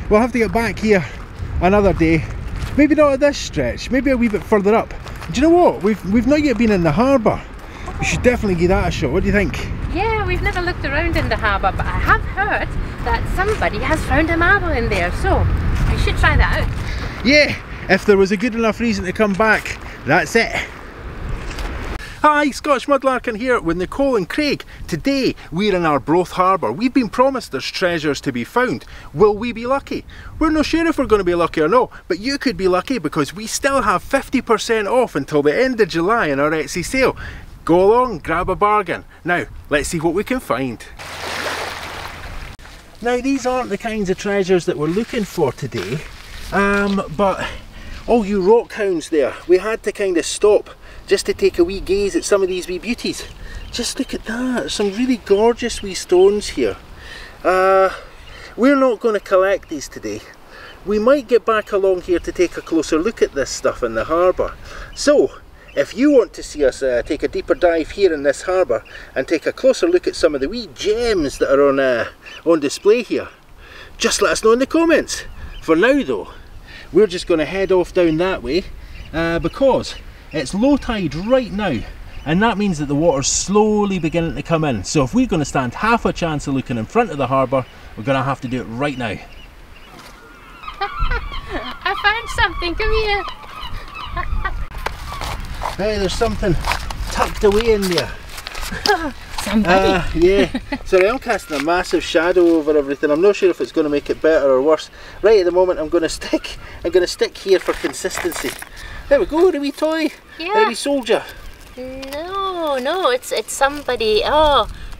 we'll have to get back here another day. Maybe not at this stretch, maybe a wee bit further up. Do you know what? We've not yet been in the harbour. We should definitely give that a shot. What do you think? Yeah, we've never looked around in the harbour, but I have heard that somebody has found a marble in there, so we should try that out. Yeah, if there was a good enough reason to come back, that's it. Hi, Scottish Mudlarking here with Nicole and Craig. Today we're in Arbroath Harbour. We've been promised there's treasures to be found. Will we be lucky? We're not sure if we're going to be lucky or not, but you could be lucky because we still have 50% off until the end of July in our Etsy sale. Go along, grab a bargain. Now, let's see what we can find. Now, these aren't the kinds of treasures that we're looking for today, but all you rock hounds there, we had to kind of stop just to take a wee gaze at some of these wee beauties. Just look at that, there's some really gorgeous wee stones here. We're not going to collect these today. We might get back along here to take a closer look at this stuff in the harbour. So, if you want to see us take a deeper dive here in this harbour and take a closer look at some of the wee gems that are on display here, just let us know in the comments. For now though, we're just going to head off down that way because it's low tide right now, and that means that the water's slowly beginning to come in. So if we're going to stand half a chance of looking in front of the harbour, we're going to have to do it right now. I found something, come here. Hey, there's something tucked away in there. Somebody. Yeah, sorry, I'm casting a massive shadow over everything. I'm not sure if it's going to make it better or worse. Right at the moment I'm going to stick here for consistency. There we go, a wee toy, Yeah. a wee soldier. No, it's somebody,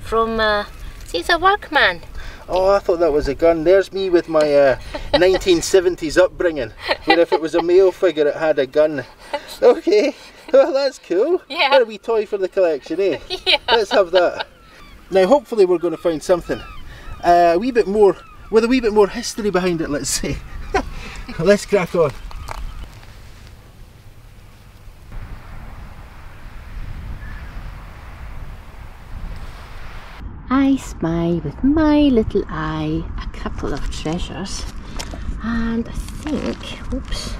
from, see, it's a workman. Oh, I thought that was a gun. There's me with my 1970s upbringing, where if it was a male figure it had a gun. Okay, well that's cool. Yeah. What a wee toy for the collection, eh? Yeah. Let's have that. Now hopefully we're going to find something a wee bit more, with a wee bit more history behind it, let's say. Let's crack on. I spy with my little eye a couple of treasures, and I think, oops,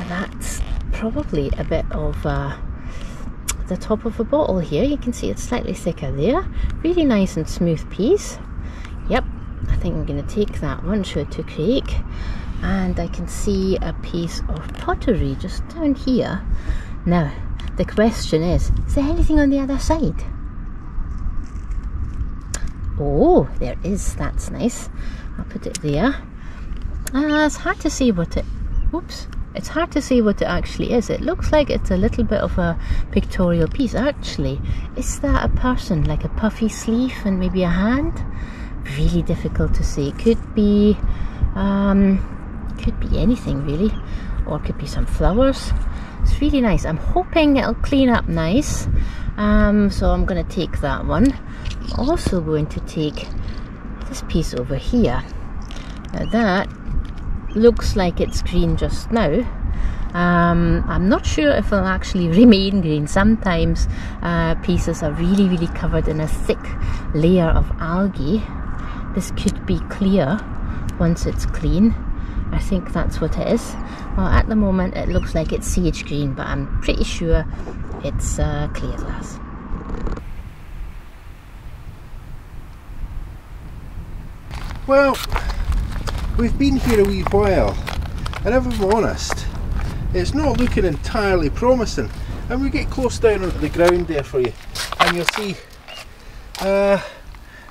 that's probably a bit of the top of a bottle here. You can see it's slightly thicker there. Really nice and smooth piece. Yep, I think I'm going to take that one, show it to Craig. And I can see a piece of pottery just down here. Now, the question is there anything on the other side? Oh, there is. That's nice. I'll put it there. It's hard to see what it... Oops. It's hard to see what it actually is. It looks like it's a little bit of a pictorial piece. Actually, is that a person? Like a puffy sleeve and maybe a hand? Really difficult to see. Could be anything really. Or could be some flowers. It's really nice. I'm hoping it'll clean up nice. So I'm going to take that one. I'm also going to take this piece over here. Now that looks like it's green just now. I'm not sure if it'll actually remain green. Sometimes pieces are really covered in a thick layer of algae. This could be clear once it's clean. I think that's what it is. Well, at the moment it looks like it's sage green, but I'm pretty sure it's clear glass. Well, we've been here a wee while, and if I'm honest, it's not looking entirely promising. And we get close down onto the ground there for you, and you'll see,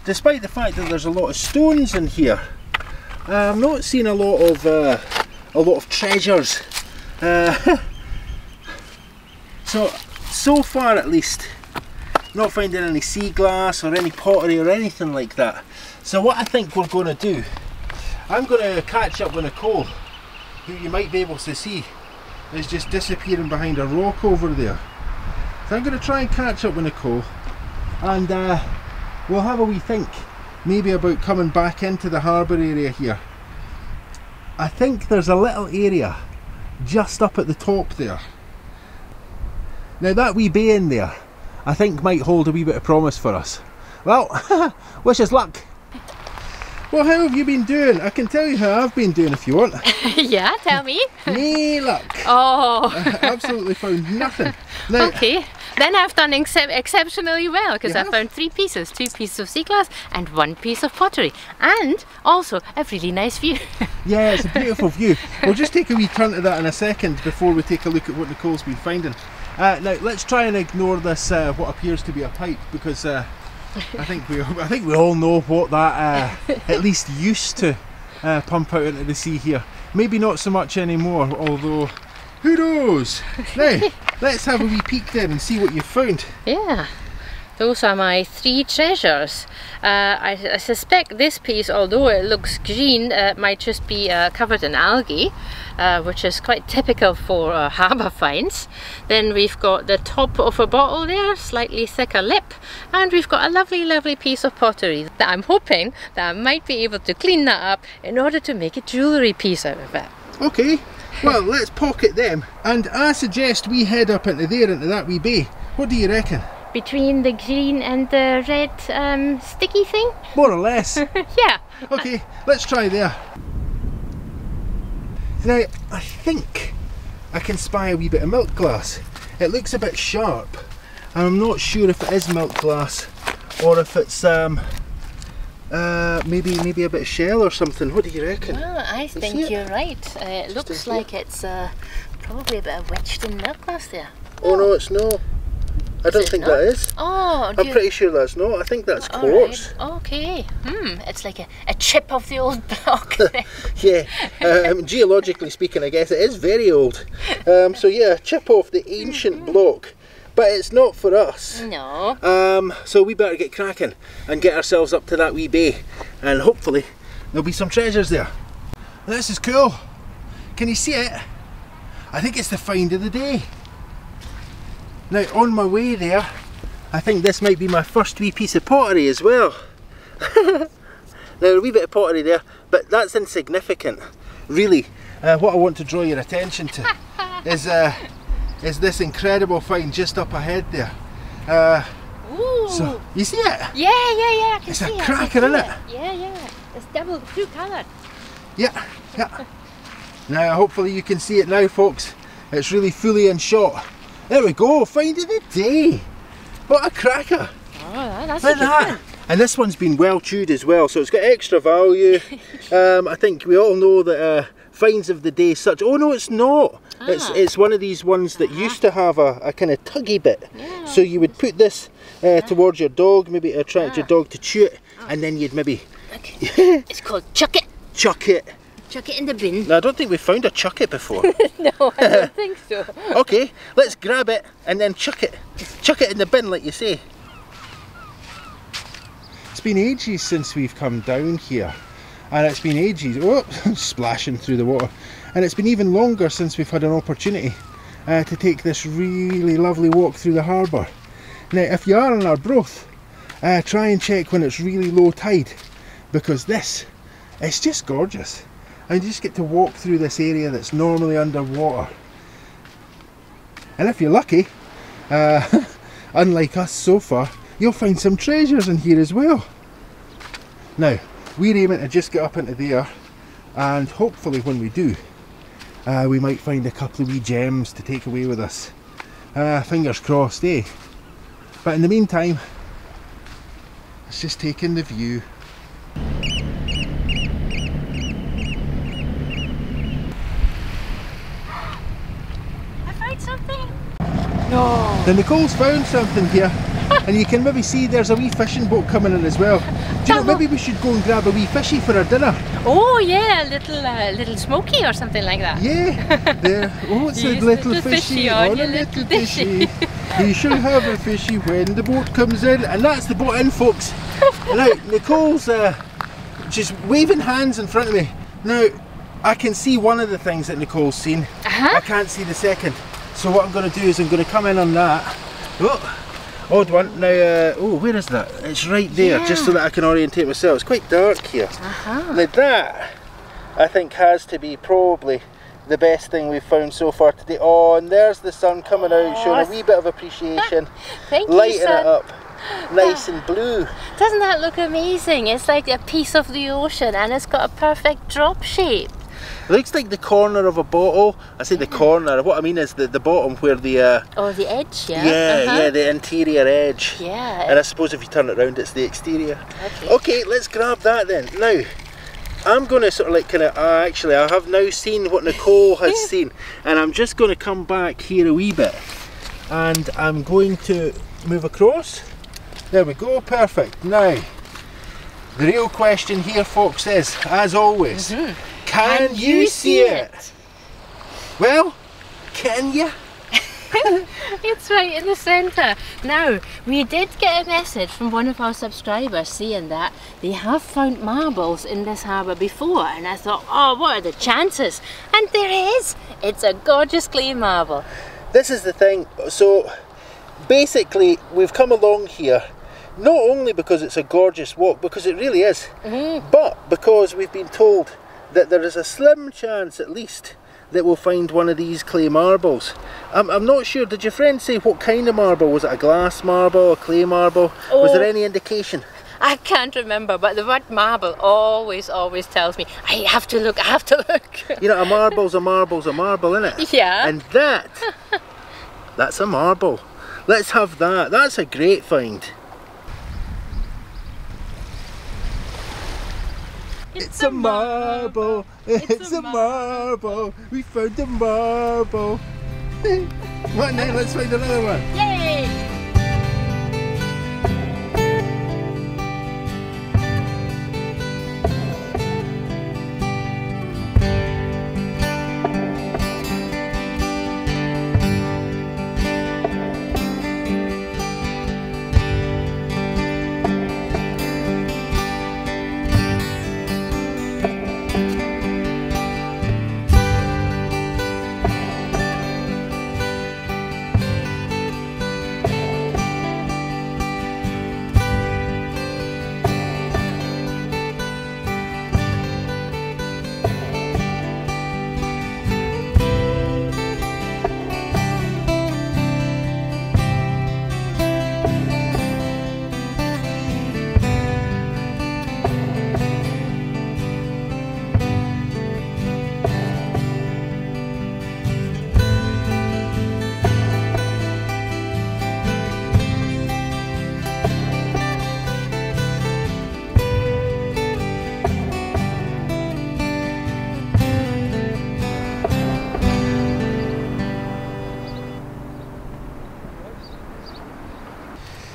despite the fact that there's a lot of stones in here, I'm not seeing a lot of treasures. So far at least, not finding any sea glass or any pottery or anything like that. So what I think we're going to do, I'm going to catch up with Nicole, who you might be able to see is just disappearing behind a rock over there. So I'm going to try and catch up with Nicole, and we'll have a wee think maybe about coming back into the harbour area here. I think there's a little area just up at the top there. Now that wee bay in there, I think might hold a wee bit of promise for us. Well, wish us luck. Well, how have you been doing? I can tell you how I've been doing if you want. Yeah, tell me. No luck. Oh. Absolutely found nothing. Now, okay, then I've done exceptionally well because I have? found 3 pieces, 2 pieces of sea glass and 1 piece of pottery, and also a really nice view. yeah, it's a beautiful view. We'll just take a wee turn to that in a second before we take a look at what Nicole's been finding. Now let's try and ignore this what appears to be a pipe, because I think we all know what that at least used to pump out into the sea here. Maybe not so much anymore, although who knows. Now let's have a wee peek then and see what you've found. Yeah, those are my 3 treasures. I suspect this piece, although it looks green, might just be covered in algae, which is quite typical for harbour finds. Then we've got the top of a bottle there, slightly thicker lip, and we've got a lovely piece of pottery that I'm hoping that I might be able to clean that up in order to make a jewellery piece out of it. Okay, well, let's pocket them, and I suggest we head up into there, into that wee bay. What do you reckon? Between the green and the red sticky thing? More or less. Yeah. Okay, let's try there. Now, I think I can spy a wee bit of milk glass. It looks a bit sharp, and I'm not sure if it is milk glass or if it's maybe a bit of shell or something. What do you reckon? Well, I think you're right. It looks like it's probably a bit of wedged in milk glass there. Oh no, it's not. I don't think that is. Oh, I'm pretty sure that's not. I think that's quartz. Right. Okay. It's like a chip of the old block. Yeah. Geologically speaking, I guess it is very old. So yeah, chip off the ancient block. But it's not for us. No. So we better get cracking and get ourselves up to that wee bay, and hopefully there'll be some treasures there. This is cool. Can you see it? I think it's the find of the day. Now, on my way there, I think this might be my first wee piece of pottery as well. Now, a wee bit of pottery there, but that's insignificant. Really, what I want to draw your attention to is this incredible find just up ahead there. Ooh. So, you see it? Yeah, I can it's see it. It's a cracker, isn't it? Yeah. It's double two-coloured. Yeah. Now, hopefully you can see it now, folks. It's really fully unshot. There we go, find of the day. What a cracker. Oh, that's Look at that. And this one's been well chewed as well, so it's got extra value. I think we all know that finds of the day such... Oh no, it's not. It's one of these ones that used to have a kind of tuggy bit. Yeah. So you would put this towards your dog, maybe to attract your dog to chew it, and then you'd maybe... Okay. It's called chuck it. Chuck it. Chuck it in the bin. No, I don't think we've found a chuck it before. No, I don't think so. Okay, let's grab it and then chuck it. Chuck it in the bin, like you say. It's been ages since we've come down here. And it's been ages, splashing through the water. And it's been even longer since we've had an opportunity to take this really lovely walk through the harbour. Now, if you are in Arbroath, try and check when it's really low tide, because it's just gorgeous. And you just get to walk through this area that's normally underwater. And if you're lucky, unlike us so far, you'll find some treasures in here as well. Now, we're aiming to just get up into there, and hopefully when we do, we might find a couple of wee gems to take away with us. Fingers crossed, eh? But in the meantime, let's just take in the view. Something? No. The Nicole's found something here, and you can maybe see there's a wee fishing boat coming in as well. Do you know, maybe we should go and grab a wee fishy for our dinner. Oh yeah, little smokie or something like that. Yeah, there. Oh, it's a little fishy on a little fishy. You shall have a fishy when the boat comes in, and that's the boat in, folks. Now, Nicole's just waving hands in front of me. Now, I can see one of the things that Nicole's seen. I can't see the second. So what I'm going to do is I'm going to come in on that. Oh, odd one. Now, oh, where is that? It's right there, just so that I can orientate myself. It's quite dark here. Now that, I think, has to be probably the best thing we've found so far today. Oh, and there's the sun coming out, showing a wee bit of appreciation. Thank you, lighting sun. It up. nice and blue. Doesn't that look amazing? It's like a piece of the ocean and it's got a perfect drop shape. It looks like the corner of a bottle. I say the corner, what I mean is the bottom where the... oh, the edge, yeah? Yeah, the interior edge. Yeah. And I suppose if you turn it around, it's the exterior. Okay, let's grab that then. Now, I'm going to sort of like kind of, actually I have now seen what Nicole has seen, and I'm just going to come back here a wee bit, and I'm going to move across. There we go, perfect. Now, the real question here, folks, is, as always, can you see it? Well, can you? It's right in the centre. Now, we did get a message from one of our subscribers saying that they have found marbles in this harbour before, and I thought, oh, what are the chances? And there is! It's a gorgeous clay marble. This is the thing, so basically we've come along here not only because it's a gorgeous walk, because it really is, but because we've been told that there is a slim chance at least that we'll find one of these clay marbles. I'm not sure, did your friend say what kind of marble? Was it a glass marble, a clay marble? Oh, was there any indication? I can't remember, but the word marble always tells me, I have to look. You know, a marble's a marble, isn't it? Yeah. And that's a marble. Let's have that. That's a great find. It's a marble, it's a marble, we found a marble. What now, let's find another one. Yay!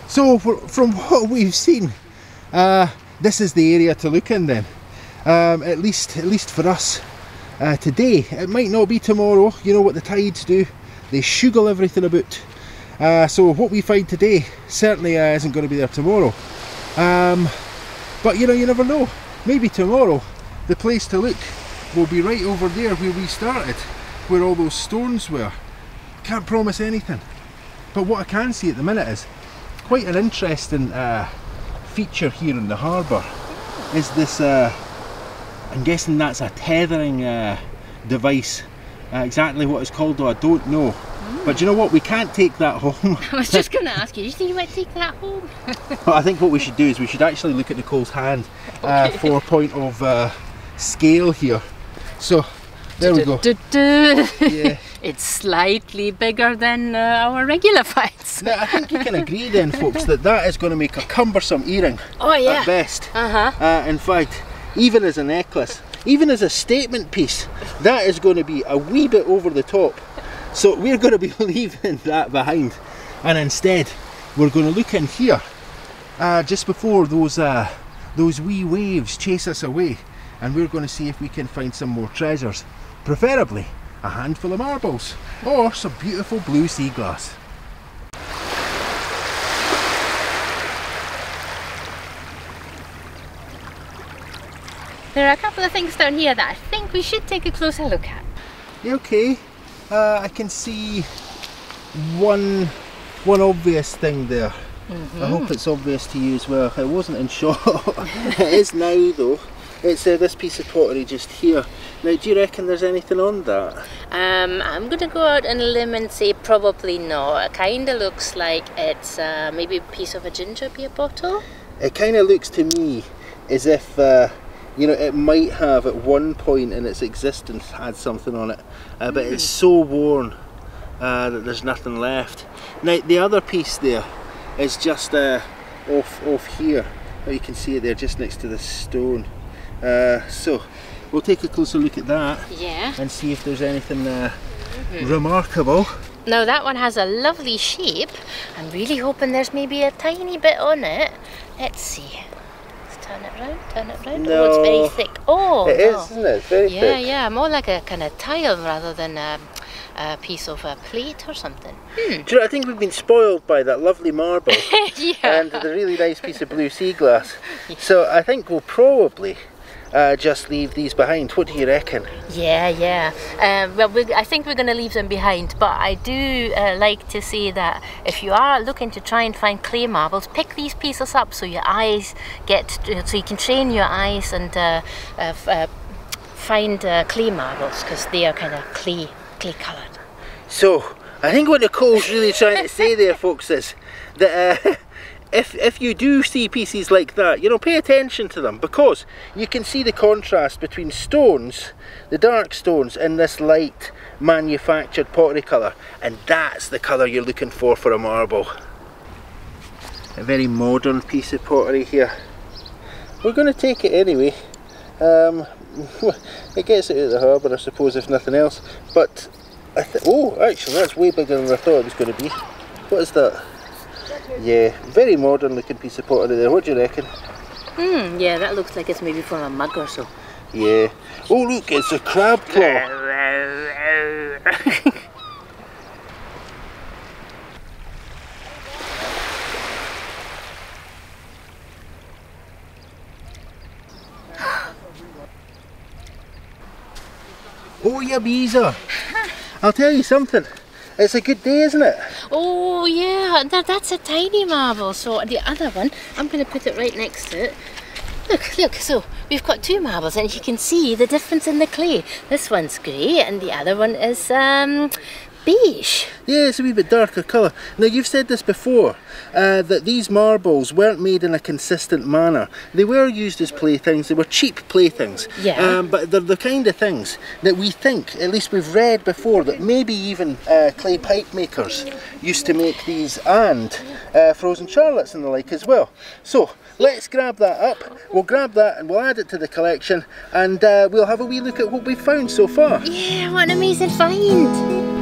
So from what we've seen, this is the area to look in then. At least for us today. It might not be tomorrow. You know what the tides do, they shuggle everything about. So what we find today certainly isn't going to be there tomorrow. But you know, you never know. Maybe tomorrow the place to look will be right over there where we started, where all those stones were. Can't promise anything. But what I can see at the minute is quite an interesting feature here in the harbour. Is this, I'm guessing that's a tethering device. Exactly what it's called though, I don't know. But you know what, we can't take that home. I was just going to ask you, do you think you might take that home? Well, I think what we should do is we should actually look at Nicole's hand for a point of scale here. So, there we go. Yeah. It's slightly bigger than our regular fights. Now, I think you can agree then, folks, that is going to make a cumbersome earring at best. In fact, even as a necklace, even as a statement piece, that is going to be a wee bit over the top. So we're going to be leaving that behind, and instead we're going to look in here just before those wee waves chase us away, and we're going to see if we can find some more treasures, preferably a handful of marbles or some beautiful blue sea glass. There are a couple of things down here that I think we should take a closer look at. Okay, I can see one obvious thing there. I hope it's obvious to you as well. It wasn't in shot. It is now though. It's this piece of pottery just here. Now, do you reckon there's anything on that? I'm gonna go out on a limb and say probably not. It kind of looks like it's maybe a piece of a ginger beer bottle. It kind of looks to me as if you know, it might have at one point in its existence had something on it, but it's so worn that there's nothing left. Now, the other piece there is just off here. Oh, you can see it there just next to the stone. So we'll take a closer look at that, yeah, and see if there's anything remarkable. Now that one has a lovely shape. I'm really hoping there's maybe a tiny bit on it. Let's see. Let's turn it round, turn it round. No. Oh, it's very thick. Oh, It no. is, isn't it? It's very thick. Yeah, yeah, more like a kind of tile rather than a piece of a plate or something. Do you know, I think we've been spoiled by that lovely marble Yeah. and the really nice piece of blue sea glass. So I think we'll probably just leave these behind. What do you reckon? Yeah, yeah. Well, I think we're going to leave them behind, but I do like to say that if you are looking to try and find clay marbles, pick these pieces up so your eyes so you can train your eyes and find clay marbles, because they are kind of clay coloured. So I think what Nicole's really trying to say there, folks, is that if you do see pieces like that, you know, pay attention to them, because you can see the contrast between stones, the dark stones, and this light manufactured pottery colour, and that's the colour you're looking for a marble. A very modern piece of pottery here. We're going to take it anyway. It gets it out of the harbour, I suppose, if nothing else. But oh, actually, that's way bigger than I thought it was going to be. What is that? Yeah, very modern looking piece of pottery there. What do you reckon? Yeah, that looks like it's maybe from a mug or so. Yeah. Oh, look, it's a crab claw. Oh, yeah, Beezer. I'll tell you something. It's a good day, isn't it? Oh yeah, that's a tiny marble. So the other one, I'm going to put it right next to it. Look, so we've got two marbles and you can see the difference in the clay. This one's grey and the other one is beige. Yeah, it's a wee bit darker colour. Now, you've said this before, that these marbles weren't made in a consistent manner. They were used as playthings, they were cheap playthings. Yeah. But they're the kind of things that we think, at least we've read before, that maybe even clay pipe makers used to make these, and frozen charlottes and the like as well. So, let's grab that up. We'll grab that and we'll add it to the collection, and we'll have a wee look at what we've found so far. Yeah, what an amazing find!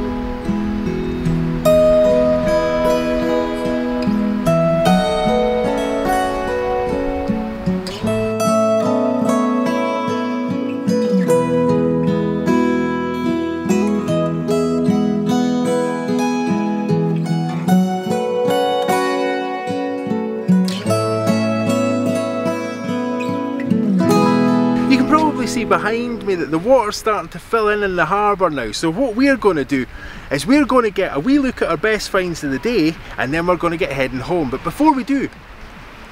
See behind me that the water's starting to fill in the harbour now, so what we're going to do is we're going to get a wee look at our best finds of the day, and then we're going to get heading home. But before we do,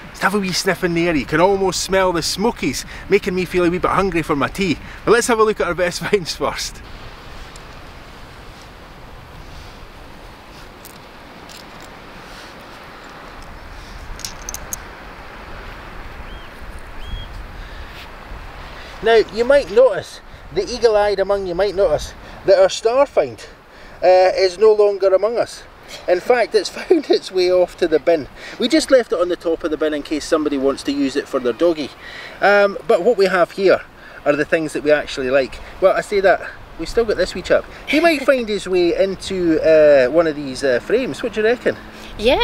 let's have a wee sniff in the air. You can almost smell the smokies, making me feel a wee bit hungry for my tea. But let's have a look at our best finds first. Now, you might notice, the eagle-eyed among you might notice, that our star find is no longer among us. In fact, it's found its way off to the bin. We just left it on the top of the bin in case somebody wants to use it for their doggy. But what we have here are the things that we actually like. Well, I say that, we've still got this wee chap. He might find his way into one of these frames. What do you reckon? Yeah.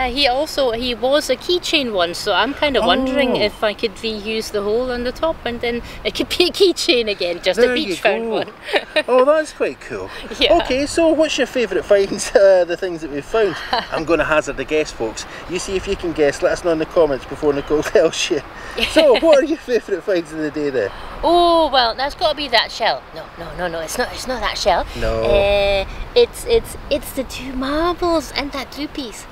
He was a keychain one, so I'm kind of wondering if I could reuse the hole on the top and then it could be a keychain again, just a beach found one. Oh, that's quite cool. Yeah. Okay, so what's your favourite finds, the things that we've found? I'm going to hazard a guess, folks. You see if you can guess, let us know in the comments before Nicole tells you. So, what are your favourite finds of the day there? Oh, well, that's got to be that shell. No, it's not that shell. No. It's the two marbles and that blue piece.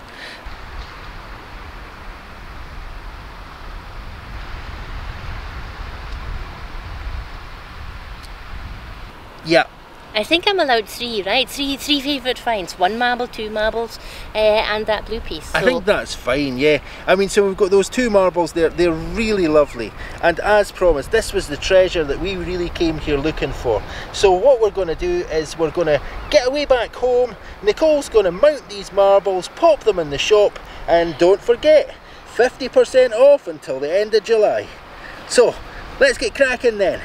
Yeah. I think I'm allowed 3, right? Three favourite finds. 1 marble, 2 marbles, and that blue piece. So. I think that's fine, yeah. I mean, so we've got those 2 marbles there. They're really lovely. And as promised, this was the treasure that we really came here looking for. So what we're going to do is we're going to get away back home. Nicole's going to mount these marbles, pop them in the shop, and don't forget, 50% off until the end of July. So let's get cracking then.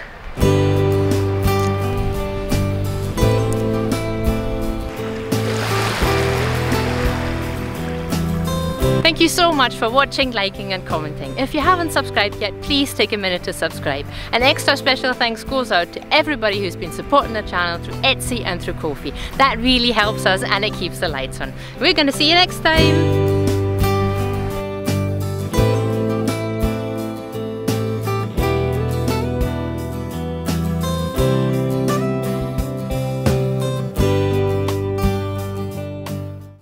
Thank you so much for watching, liking and commenting. If you haven't subscribed yet, please take a minute to subscribe. An extra special thanks goes out to everybody who's been supporting the channel through Etsy and through Ko-fi. That really helps us and it keeps the lights on. We're going to see you next time.